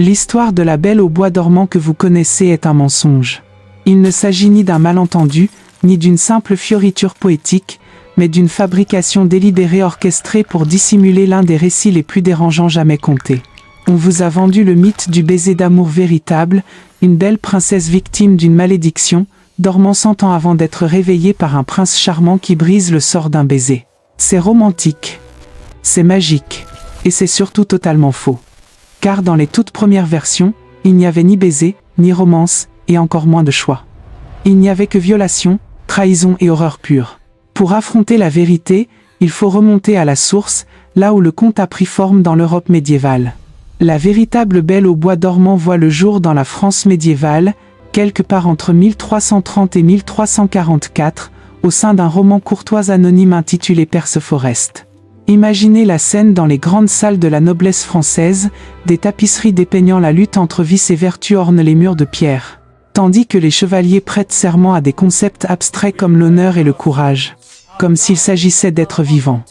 L'histoire de la Belle au bois dormant que vous connaissez est un mensonge. Il ne s'agit ni d'un malentendu, ni d'une simple fioriture poétique, mais d'une fabrication délibérée orchestrée pour dissimuler l'un des récits les plus dérangeants jamais contés. On vous a vendu le mythe du baiser d'amour véritable, une belle princesse victime d'une malédiction, dormant 100 ans avant d'être réveillée par un prince charmant qui brise le sort d'un baiser. C'est romantique. C'est magique. Et c'est surtout totalement faux. Car dans les toutes premières versions, il n'y avait ni baiser, ni romance, et encore moins de choix. Il n'y avait que violation, trahison et horreur pure. Pour affronter la vérité, il faut remonter à la source, là où le conte a pris forme dans l'Europe médiévale. La véritable Belle au bois dormant voit le jour dans la France médiévale, quelque part entre 1330 et 1344, au sein d'un roman courtois anonyme intitulé Perceforest. Imaginez la scène dans les grandes salles de la noblesse française, des tapisseries dépeignant la lutte entre vice et vertu ornent les murs de pierre, tandis que les chevaliers prêtent serment à des concepts abstraits comme l'honneur et le courage, comme s'il s'agissait d'êtres vivants.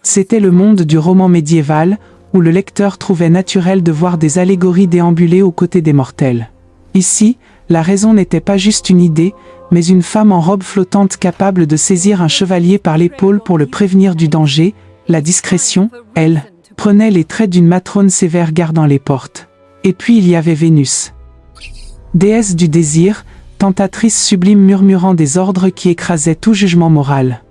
C'était le monde du roman médiéval, où le lecteur trouvait naturel de voir des allégories déambuler aux côtés des mortels. Ici, la raison n'était pas juste une idée, mais une femme en robe flottante capable de saisir un chevalier par l'épaule pour le prévenir du danger. La discrétion, elle, prenait les traits d'une matrone sévère gardant les portes. Et puis il y avait Vénus. Déesse du désir, tentatrice sublime murmurant des ordres qui écrasaient tout jugement moral.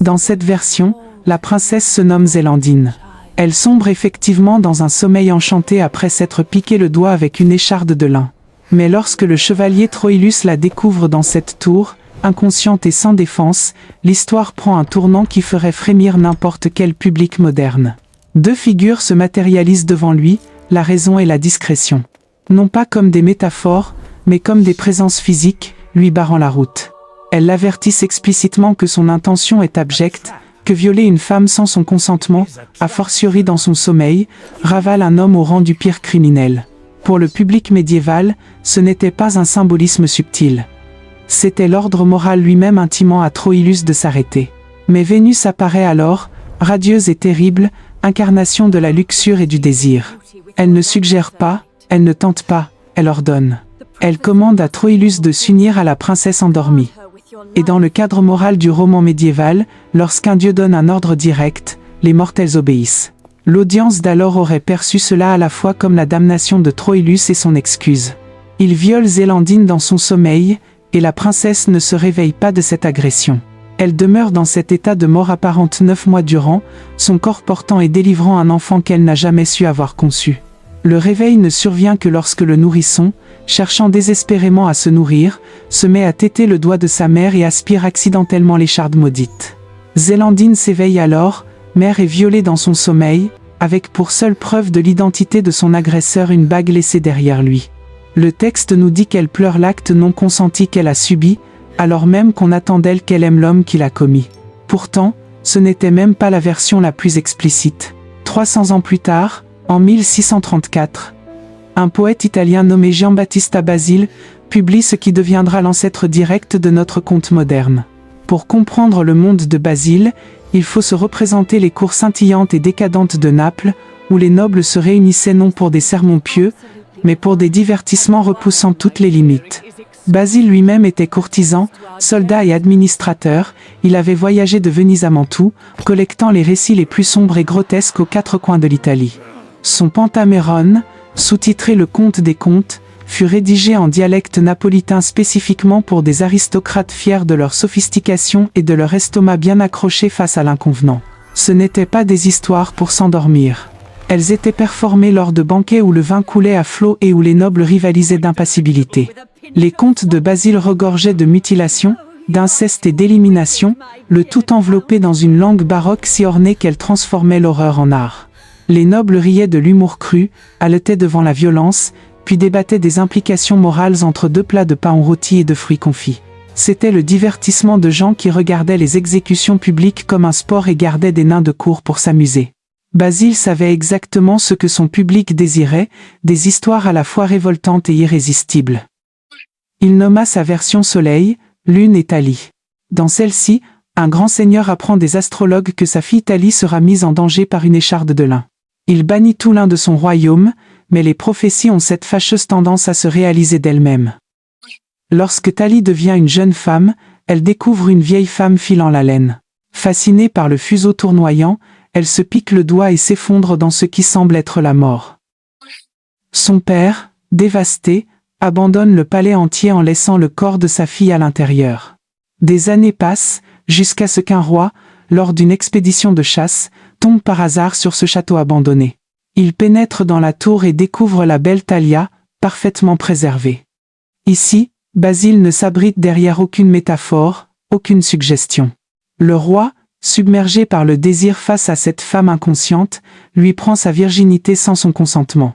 Dans cette version, la princesse se nomme Zélandine. Elle sombre effectivement dans un sommeil enchanté après s'être piqué le doigt avec une écharde de lin. Mais lorsque le chevalier Troilus la découvre dans cette tour, inconsciente et sans défense, l'histoire prend un tournant qui ferait frémir n'importe quel public moderne. Deux figures se matérialisent devant lui, la raison et la discrétion. Non pas comme des métaphores, mais comme des présences physiques, lui barrant la route. Elles l'avertissent explicitement que son intention est abjecte, que violer une femme sans son consentement, a fortiori dans son sommeil, ravale un homme au rang du pire criminel. Pour le public médiéval, ce n'était pas un symbolisme subtil. C'était l'ordre moral lui-même intimant à Troilus de s'arrêter. Mais Vénus apparaît alors, radieuse et terrible, incarnation de la luxure et du désir. Elle ne suggère pas, elle ne tente pas, elle ordonne. Elle commande à Troilus de s'unir à la princesse endormie. Et dans le cadre moral du roman médiéval, lorsqu'un dieu donne un ordre direct, les mortels obéissent. L'audience d'alors aurait perçu cela à la fois comme la damnation de Troilus et son excuse. Il viole Zélandine dans son sommeil, et la princesse ne se réveille pas de cette agression. Elle demeure dans cet état de mort apparente 9 mois durant, son corps portant et délivrant un enfant qu'elle n'a jamais su avoir conçu. Le réveil ne survient que lorsque le nourrisson, cherchant désespérément à se nourrir, se met à téter le doigt de sa mère et aspire accidentellement l'écharde maudite. Zélandine s'éveille alors, mère est violée dans son sommeil, avec pour seule preuve de l'identité de son agresseur une bague laissée derrière lui. Le texte nous dit qu'elle pleure l'acte non consenti qu'elle a subi, alors même qu'on attend d'elle qu'elle aime l'homme qui l'a commis. Pourtant, ce n'était même pas la version la plus explicite. 300 ans plus tard, en 1634, un poète italien nommé Giambattista Basile publie ce qui deviendra l'ancêtre direct de notre conte moderne. Pour comprendre le monde de Basile, il faut se représenter les cours scintillantes et décadentes de Naples, où les nobles se réunissaient non pour des sermons pieux, mais pour des divertissements repoussant toutes les limites. Basile lui-même était courtisan, soldat et administrateur, il avait voyagé de Venise à Mantoue, collectant les récits les plus sombres et grotesques aux 4 coins de l'Italie. Son Pentamerone, sous-titré Le Conte des Contes, fut rédigé en dialecte napolitain spécifiquement pour des aristocrates fiers de leur sophistication et de leur estomac bien accroché face à l'inconvenant. Ce n'étaient pas des histoires pour s'endormir. Elles étaient performées lors de banquets où le vin coulait à flots et où les nobles rivalisaient d'impassibilité. Les contes de Basile regorgeaient de mutilations, d'inceste et d'élimination, le tout enveloppé dans une langue baroque si ornée qu'elle transformait l'horreur en art. Les nobles riaient de l'humour cru, haletaient devant la violence, puis débattaient des implications morales entre 2 plats de pain rôti et de fruits confits. C'était le divertissement de gens qui regardaient les exécutions publiques comme un sport et gardaient des nains de cour pour s'amuser. Basile savait exactement ce que son public désirait, des histoires à la fois révoltantes et irrésistibles. Il nomma sa version Soleil, Lune et Thalie. Dans celle-ci, un grand seigneur apprend des astrologues que sa fille Thalie sera mise en danger par une écharde de lin. Il bannit tout lin de son royaume, mais les prophéties ont cette fâcheuse tendance à se réaliser d'elles-mêmes. Lorsque Thalie devient une jeune femme, elle découvre une vieille femme filant la laine. Fascinée par le fuseau tournoyant, elle se pique le doigt et s'effondre dans ce qui semble être la mort. Son père, dévasté, abandonne le palais entier en laissant le corps de sa fille à l'intérieur. Des années passent, jusqu'à ce qu'un roi, lors d'une expédition de chasse, tombe par hasard sur ce château abandonné. Il pénètre dans la tour et découvre la belle Thalia, parfaitement préservée. Ici, Basile ne s'abrite derrière aucune métaphore, aucune suggestion. Le roi, submergé par le désir face à cette femme inconsciente, lui prend sa virginité sans son consentement.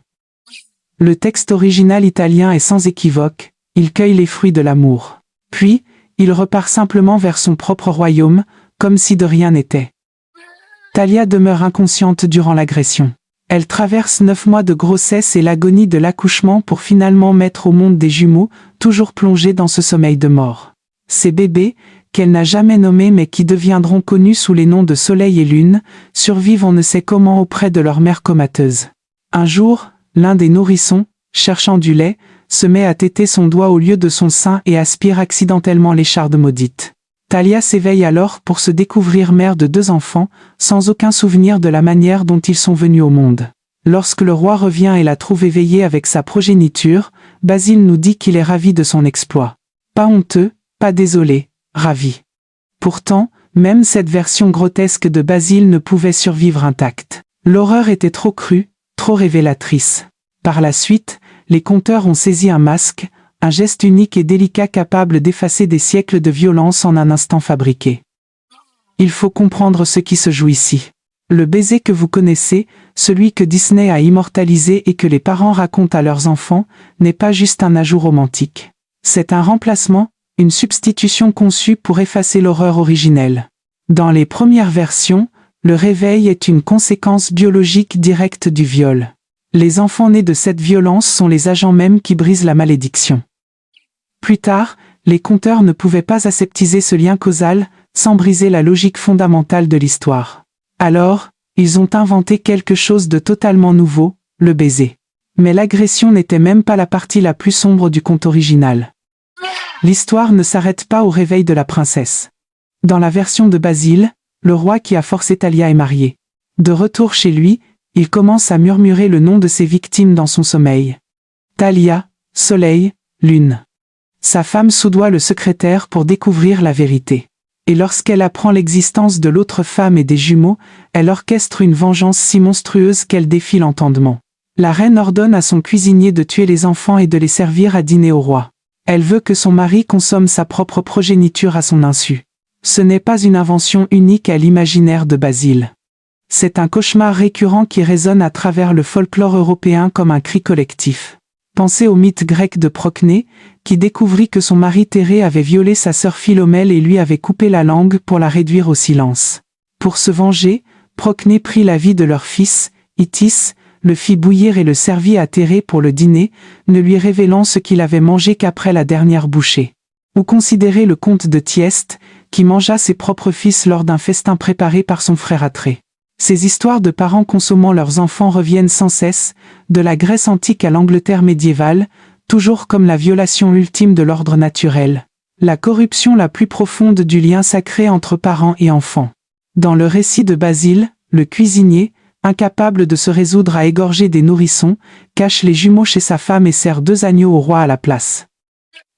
Le texte original italien est sans équivoque, il cueille les fruits de l'amour. Puis, il repart simplement vers son propre royaume, comme si de rien n'était. Thalia demeure inconsciente durant l'agression. Elle traverse 9 mois de grossesse et l'agonie de l'accouchement pour finalement mettre au monde des jumeaux, toujours plongés dans ce sommeil de mort. Ces bébés, qu'elle n'a jamais nommés mais qui deviendront connus sous les noms de Soleil et Lune, survivent on ne sait comment auprès de leur mère comateuse. Un jour, l'un des nourrissons, cherchant du lait, se met à téter son doigt au lieu de son sein et aspire accidentellement l'écharde maudite. Thalia s'éveille alors pour se découvrir mère de 2 enfants, sans aucun souvenir de la manière dont ils sont venus au monde. Lorsque le roi revient et la trouve éveillée avec sa progéniture, Basile nous dit qu'il est ravi de son exploit. Pas honteux, pas désolé, ravi. Pourtant, même cette version grotesque de Basile ne pouvait survivre intacte. L'horreur était trop crue, trop révélatrice. Par la suite, les conteurs ont saisi un masque, un geste unique et délicat capable d'effacer des siècles de violence en un instant fabriqué. Il faut comprendre ce qui se joue ici. Le baiser que vous connaissez, celui que Disney a immortalisé et que les parents racontent à leurs enfants, n'est pas juste un ajout romantique. C'est un remplacement, une substitution conçue pour effacer l'horreur originelle. Dans les premières versions, le réveil est une conséquence biologique directe du viol. Les enfants nés de cette violence sont les agents mêmes qui brisent la malédiction. Plus tard, les conteurs ne pouvaient pas aseptiser ce lien causal, sans briser la logique fondamentale de l'histoire. Alors, ils ont inventé quelque chose de totalement nouveau, le baiser. Mais l'agression n'était même pas la partie la plus sombre du conte original. L'histoire ne s'arrête pas au réveil de la princesse. Dans la version de Basile, le roi qui a forcé Thalia est marié. De retour chez lui, il commence à murmurer le nom de ses victimes dans son sommeil. Thalia, Soleil, Lune. Sa femme soudoie le secrétaire pour découvrir la vérité. Et lorsqu'elle apprend l'existence de l'autre femme et des jumeaux, elle orchestre une vengeance si monstrueuse qu'elle défie l'entendement. La reine ordonne à son cuisinier de tuer les enfants et de les servir à dîner au roi. Elle veut que son mari consomme sa propre progéniture à son insu. Ce n'est pas une invention unique à l'imaginaire de Basile. C'est un cauchemar récurrent qui résonne à travers le folklore européen comme un cri collectif. Pensez au mythe grec de Procné, qui découvrit que son mari Thérée avait violé sa sœur Philomèle et lui avait coupé la langue pour la réduire au silence. Pour se venger, Procné prit la vie de leur fils, Itis, le fit bouillir et le servit à Thérée pour le dîner, ne lui révélant ce qu'il avait mangé qu'après la dernière bouchée. Ou considérez le conte de Thyeste, qui mangea ses propres fils lors d'un festin préparé par son frère Atrée. Ces histoires de parents consommant leurs enfants reviennent sans cesse, de la Grèce antique à l'Angleterre médiévale, toujours comme la violation ultime de l'ordre naturel, la corruption la plus profonde du lien sacré entre parents et enfants. Dans le récit de Basile, le cuisinier, incapable de se résoudre à égorger des nourrissons, cache les jumeaux chez sa femme et sert 2 agneaux au roi à la place.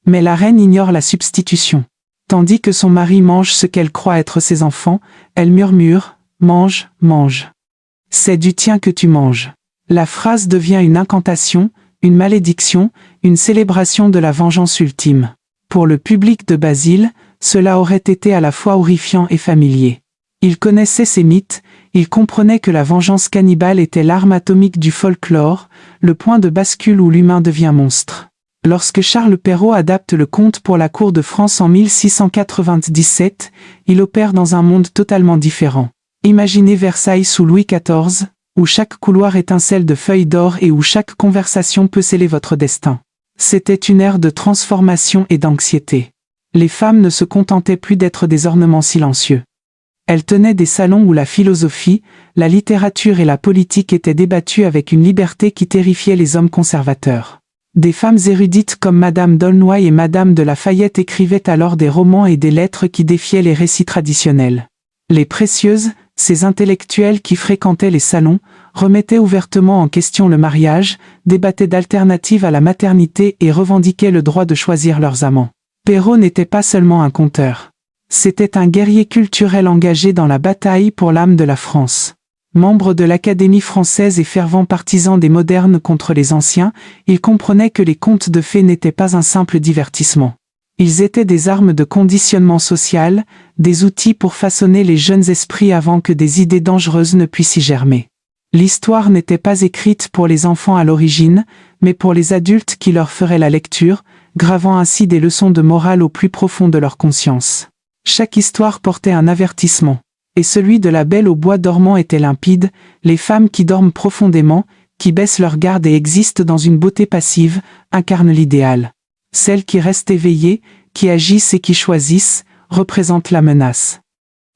Mais la reine ignore la substitution. Tandis que son mari mange ce qu'elle croit être ses enfants, elle murmure « Mange, mange. C'est du tien que tu manges ». La phrase devient une incantation, une malédiction, une célébration de la vengeance ultime. Pour le public de Basile, cela aurait été à la fois horrifiant et familier. Il connaissait ces mythes, il comprenait que la vengeance cannibale était l'arme atomique du folklore, le point de bascule où l'humain devient monstre. Lorsque Charles Perrault adapte le conte pour la cour de France en 1697, il opère dans un monde totalement différent. Imaginez Versailles sous Louis XIV, où chaque couloir étincelle de feuilles d'or et où chaque conversation peut sceller votre destin. C'était une ère de transformation et d'anxiété. Les femmes ne se contentaient plus d'être des ornements silencieux. Elle tenait des salons où la philosophie, la littérature et la politique étaient débattues avec une liberté qui terrifiait les hommes conservateurs. Des femmes érudites comme Madame d'Aulnoy et Madame de La Fayette écrivaient alors des romans et des lettres qui défiaient les récits traditionnels. Les précieuses, ces intellectuels qui fréquentaient les salons, remettaient ouvertement en question le mariage, débattaient d'alternatives à la maternité et revendiquaient le droit de choisir leurs amants. Perrault n'était pas seulement un conteur. C'était un guerrier culturel engagé dans la bataille pour l'âme de la France. Membre de l'Académie française et fervent partisan des modernes contre les anciens, il comprenait que les contes de fées n'étaient pas un simple divertissement. Ils étaient des armes de conditionnement social, des outils pour façonner les jeunes esprits avant que des idées dangereuses ne puissent y germer. L'histoire n'était pas écrite pour les enfants à l'origine, mais pour les adultes qui leur feraient la lecture, gravant ainsi des leçons de morale au plus profond de leur conscience. Chaque histoire portait un avertissement. Et celui de la Belle au bois dormant était limpide, les femmes qui dorment profondément, qui baissent leur garde et existent dans une beauté passive, incarnent l'idéal. Celles qui restent éveillées, qui agissent et qui choisissent, représentent la menace.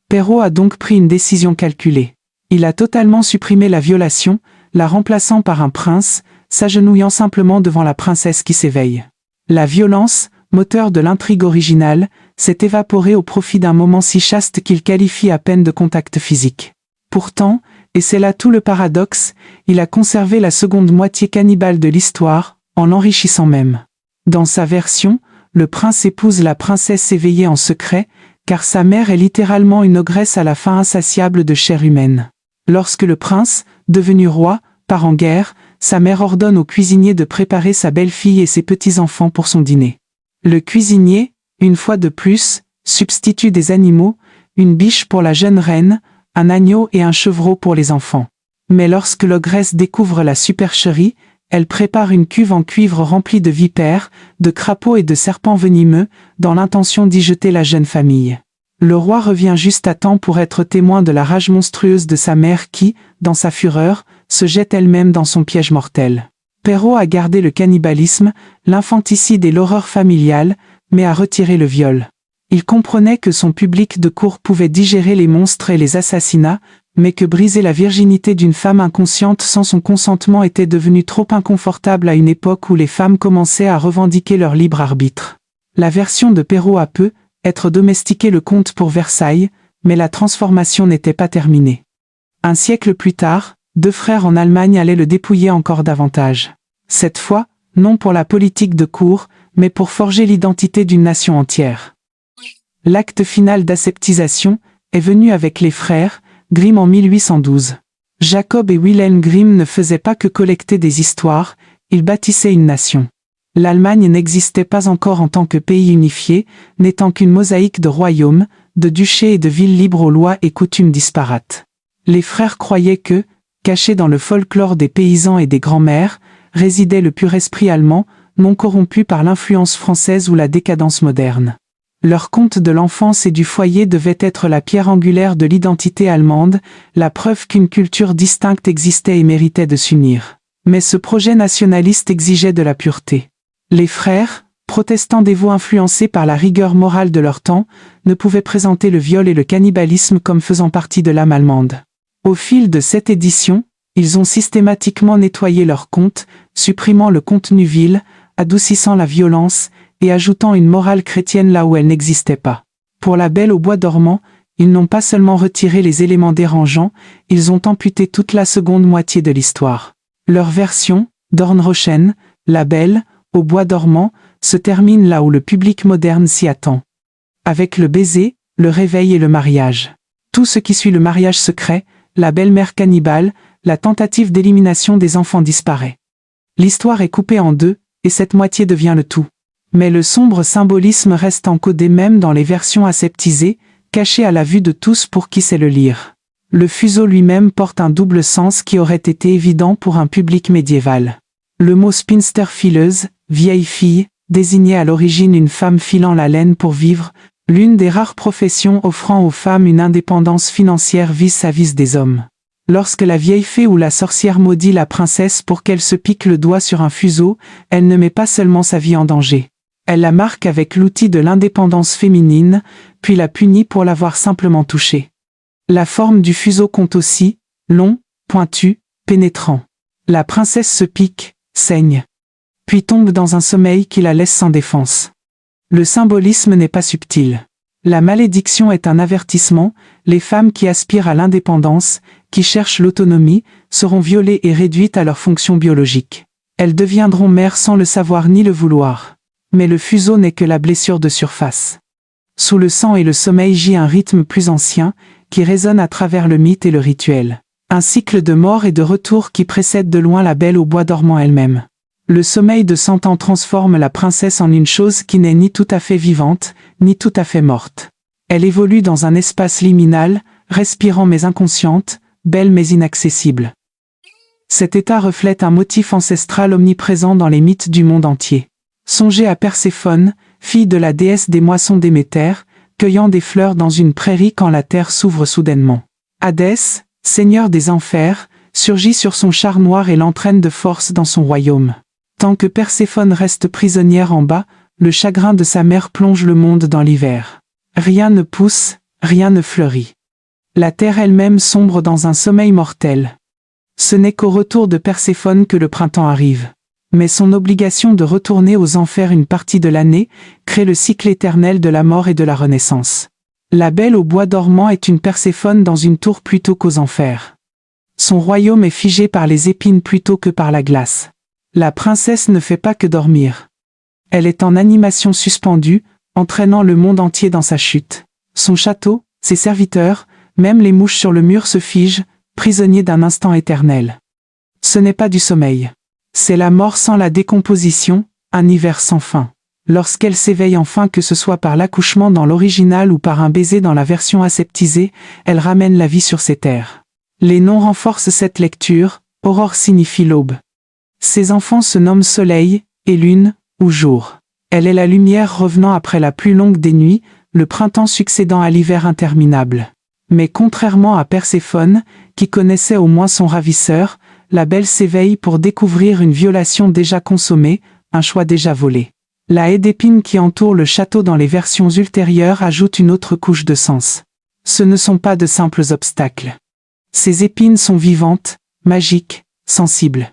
Perrault a donc pris une décision calculée. Il a totalement supprimé la violation, la remplaçant par un prince, s'agenouillant simplement devant la princesse qui s'éveille. La violence, moteur de l'intrigue originale, s'est évaporée au profit d'un moment si chaste qu'il qualifie à peine de contact physique. Pourtant, et c'est là tout le paradoxe, il a conservé la seconde moitié cannibale de l'histoire, en l'enrichissant même. Dans sa version, le prince épouse la princesse éveillée en secret, car sa mère est littéralement une ogresse à la faim insatiable de chair humaine. Lorsque le prince, devenu roi, part en guerre, sa mère ordonne au cuisinier de préparer sa belle-fille et ses petits-enfants pour son dîner. Le cuisinier, une fois de plus, substitue des animaux, une biche pour la jeune reine, un agneau et un chevreau pour les enfants. Mais lorsque l'ogresse découvre la supercherie, elle prépare une cuve en cuivre remplie de vipères, de crapauds et de serpents venimeux, dans l'intention d'y jeter la jeune famille. Le roi revient juste à temps pour être témoin de la rage monstrueuse de sa mère qui, dans sa fureur, se jette elle-même dans son piège mortel. Perrault a gardé le cannibalisme, l'infanticide et l'horreur familiale, mais a retiré le viol. Il comprenait que son public de cour pouvait digérer les monstres et les assassinats, mais que briser la virginité d'une femme inconsciente sans son consentement était devenu trop inconfortable à une époque où les femmes commençaient à revendiquer leur libre arbitre. La version de Perrault a pu être domestiqué le conte pour Versailles, mais la transformation n'était pas terminée. Un siècle plus tard, deux frères en Allemagne allaient le dépouiller encore davantage. Cette fois, non pour la politique de cour, mais pour forger l'identité d'une nation entière. L'acte final d'aseptisation est venu avec les frères Grimm en 1812. Jacob et Wilhelm Grimm ne faisaient pas que collecter des histoires, ils bâtissaient une nation. L'Allemagne n'existait pas encore en tant que pays unifié, n'étant qu'une mosaïque de royaumes, de duchés et de villes libres aux lois et coutumes disparates. Les frères croyaient que, caché dans le folklore des paysans et des grands-mères, résidait le pur esprit allemand, non corrompu par l'influence française ou la décadence moderne. Leur conte de l'enfance et du foyer devait être la pierre angulaire de l'identité allemande, la preuve qu'une culture distincte existait et méritait de s'unir. Mais ce projet nationaliste exigeait de la pureté. Les frères, protestants dévots influencés par la rigueur morale de leur temps, ne pouvaient présenter le viol et le cannibalisme comme faisant partie de l'âme allemande. Au fil de cette édition, ils ont systématiquement nettoyé leurs contes, supprimant le contenu vil, adoucissant la violence, et ajoutant une morale chrétienne là où elle n'existait pas. Pour la Belle au bois dormant, ils n'ont pas seulement retiré les éléments dérangeants, ils ont amputé toute la seconde moitié de l'histoire. Leur version, Dornröschen, la Belle, au bois dormant, se termine là où le public moderne s'y attend. Avec le baiser, le réveil et le mariage. Tout ce qui suit le mariage secret, la belle-mère cannibale, la tentative d'élimination des enfants disparaît. L'histoire est coupée en deux, et cette moitié devient le tout. Mais le sombre symbolisme reste encodé même dans les versions aseptisées, cachées à la vue de tous pour qui sait le lire. Le fuseau lui-même porte un double sens qui aurait été évident pour un public médiéval. Le mot spinster fileuse, vieille fille, désignait à l'origine une femme filant la laine pour vivre, l'une des rares professions offrant aux femmes une indépendance financière vis-à-vis des hommes. Lorsque la vieille fée ou la sorcière maudit la princesse pour qu'elle se pique le doigt sur un fuseau, elle ne met pas seulement sa vie en danger. Elle la marque avec l'outil de l'indépendance féminine, puis la punit pour l'avoir simplement touchée. La forme du fuseau compte aussi, long, pointu, pénétrant. La princesse se pique, saigne, puis tombe dans un sommeil qui la laisse sans défense. Le symbolisme n'est pas subtil. La malédiction est un avertissement, les femmes qui aspirent à l'indépendance, qui cherchent l'autonomie, seront violées et réduites à leur fonction biologique. Elles deviendront mères sans le savoir ni le vouloir. Mais le fuseau n'est que la blessure de surface. Sous le sang et le sommeil gît un rythme plus ancien, qui résonne à travers le mythe et le rituel. Un cycle de mort et de retour qui précède de loin la Belle au bois dormant elle-même. Le sommeil de 100 ans transforme la princesse en une chose qui n'est ni tout à fait vivante, ni tout à fait morte. Elle évolue dans un espace liminal, respirant mais inconsciente, belle mais inaccessible. Cet état reflète un motif ancestral omniprésent dans les mythes du monde entier. Songez à Perséphone, fille de la déesse des moissons Déméter, cueillant des fleurs dans une prairie quand la terre s'ouvre soudainement. Hadès, seigneur des enfers, surgit sur son char noir et l'entraîne de force dans son royaume. Tant que Perséphone reste prisonnière en bas, le chagrin de sa mère plonge le monde dans l'hiver. Rien ne pousse, rien ne fleurit. La terre elle-même sombre dans un sommeil mortel. Ce n'est qu'au retour de Perséphone que le printemps arrive. Mais son obligation de retourner aux enfers une partie de l'année crée le cycle éternel de la mort et de la renaissance. La Belle au bois dormant est une Perséphone dans une tour plutôt qu'aux enfers. Son royaume est figé par les épines plutôt que par la glace. La princesse ne fait pas que dormir. Elle est en animation suspendue, entraînant le monde entier dans sa chute. Son château, ses serviteurs, même les mouches sur le mur se figent, prisonniers d'un instant éternel. Ce n'est pas du sommeil. C'est la mort sans la décomposition, un hiver sans fin. Lorsqu'elle s'éveille enfin, que ce soit par l'accouchement dans l'original ou par un baiser dans la version aseptisée, elle ramène la vie sur ces terres. Les noms renforcent cette lecture, aurore signifie l'aube. Ses enfants se nomment soleil, et lune, ou jour. Elle est la lumière revenant après la plus longue des nuits, le printemps succédant à l'hiver interminable. Mais contrairement à Perséphone, qui connaissait au moins son ravisseur, la Belle s'éveille pour découvrir une violation déjà consommée, un choix déjà volé. La haie d'épines qui entoure le château dans les versions ultérieures ajoute une autre couche de sens. Ce ne sont pas de simples obstacles. Ces épines sont vivantes, magiques, sensibles.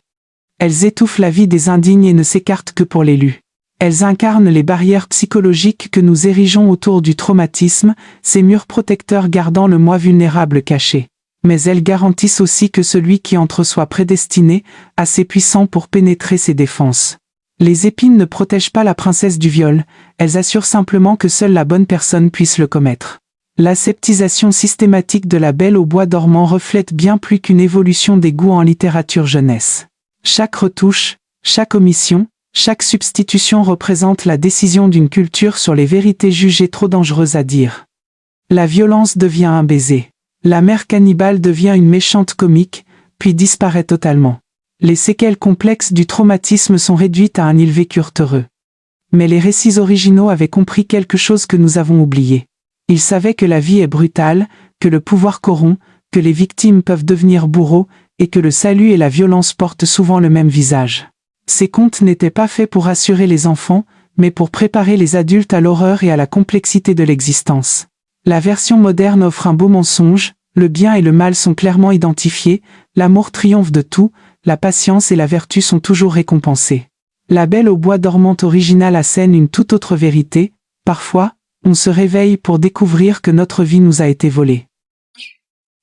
Elles étouffent la vie des indignes et ne s'écartent que pour l'élu. Elles incarnent les barrières psychologiques que nous érigeons autour du traumatisme, ces murs protecteurs gardant le moi vulnérable caché. Mais elles garantissent aussi que celui qui entre soit prédestiné, assez puissant pour pénétrer ses défenses. Les épines ne protègent pas la princesse du viol, elles assurent simplement que seule la bonne personne puisse le commettre. L'aseptisation systématique de la Belle au bois dormant reflète bien plus qu'une évolution des goûts en littérature jeunesse. Chaque retouche, chaque omission, chaque substitution représente la décision d'une culture sur les vérités jugées trop dangereuses à dire. La violence devient un baiser. La mère cannibale devient une méchante comique, puis disparaît totalement. Les séquelles complexes du traumatisme sont réduites à un ils vécurent heureux. Mais les récits originaux avaient compris quelque chose que nous avons oublié. Ils savaient que la vie est brutale, que le pouvoir corrompt, que les victimes peuvent devenir bourreaux, et que le salut et la violence portent souvent le même visage. Ces contes n'étaient pas faits pour rassurer les enfants, mais pour préparer les adultes à l'horreur et à la complexité de l'existence. La version moderne offre un beau mensonge, le bien et le mal sont clairement identifiés, l'amour triomphe de tout, la patience et la vertu sont toujours récompensées. La Belle au bois dormant originale assène une toute autre vérité, parfois, on se réveille pour découvrir que notre vie nous a été volée.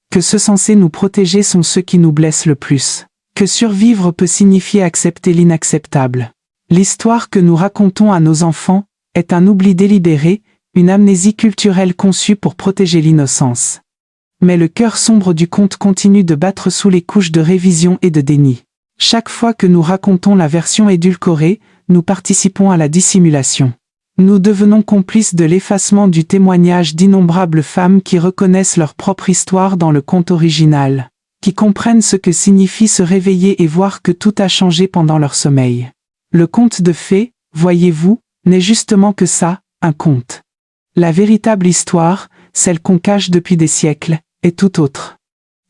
Que ceux censés nous protéger sont ceux qui nous blessent le plus. Que survivre peut signifier accepter l'inacceptable. L'histoire que nous racontons à nos enfants est un oubli délibéré, une amnésie culturelle conçue pour protéger l'innocence. Mais le cœur sombre du conte continue de battre sous les couches de révision et de déni. Chaque fois que nous racontons la version édulcorée, nous participons à la dissimulation. Nous devenons complices de l'effacement du témoignage d'innombrables femmes qui reconnaissent leur propre histoire dans le conte original, qui comprennent ce que signifie se réveiller et voir que tout a changé pendant leur sommeil. Le conte de fées, voyez-vous, n'est justement que ça, un conte. La véritable histoire, celle qu'on cache depuis des siècles, est tout autre.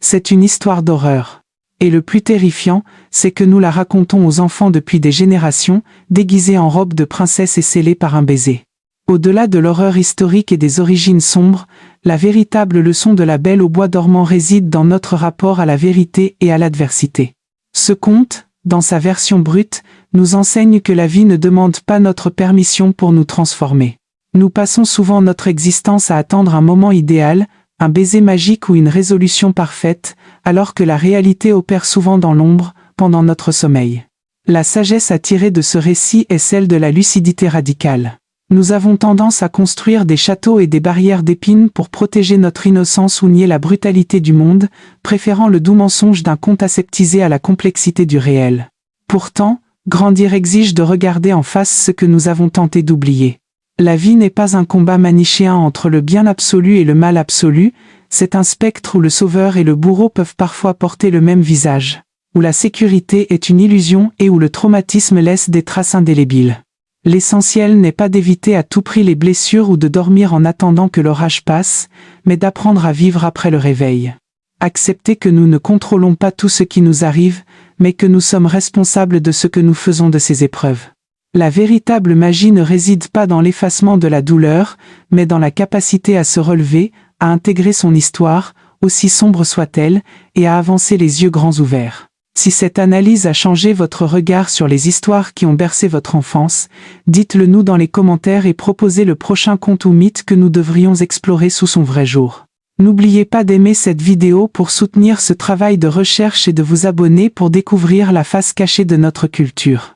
C'est une histoire d'horreur. Et le plus terrifiant, c'est que nous la racontons aux enfants depuis des générations, déguisés en robe de princesse et scellés par un baiser. Au-delà de l'horreur historique et des origines sombres, La véritable leçon de La Belle au bois dormant réside dans notre rapport à la vérité et à l'adversité. Ce conte, dans sa version brute, nous enseigne que la vie ne demande pas notre permission pour nous transformer. Nous passons souvent notre existence à attendre un moment idéal, un baiser magique ou une résolution parfaite, alors que la réalité opère souvent dans l'ombre, pendant notre sommeil. La sagesse à tirer de ce récit est celle de la lucidité radicale. Nous avons tendance à construire des châteaux et des barrières d'épines pour protéger notre innocence ou nier la brutalité du monde, préférant le doux mensonge d'un conte aseptisé à la complexité du réel. Pourtant, grandir exige de regarder en face ce que nous avons tenté d'oublier. La vie n'est pas un combat manichéen entre le bien absolu et le mal absolu, c'est un spectre où le sauveur et le bourreau peuvent parfois porter le même visage, où la sécurité est une illusion et où le traumatisme laisse des traces indélébiles. L'essentiel n'est pas d'éviter à tout prix les blessures ou de dormir en attendant que l'orage passe, mais d'apprendre à vivre après le réveil. Accepter que nous ne contrôlons pas tout ce qui nous arrive, mais que nous sommes responsables de ce que nous faisons de ces épreuves. La véritable magie ne réside pas dans l'effacement de la douleur, mais dans la capacité à se relever, à intégrer son histoire, aussi sombre soit-elle, et à avancer les yeux grands ouverts. Si cette analyse a changé votre regard sur les histoires qui ont bercé votre enfance, dites-le nous dans les commentaires et proposez le prochain conte ou mythe que nous devrions explorer sous son vrai jour. N'oubliez pas d'aimer cette vidéo pour soutenir ce travail de recherche et de vous abonner pour découvrir la face cachée de notre culture.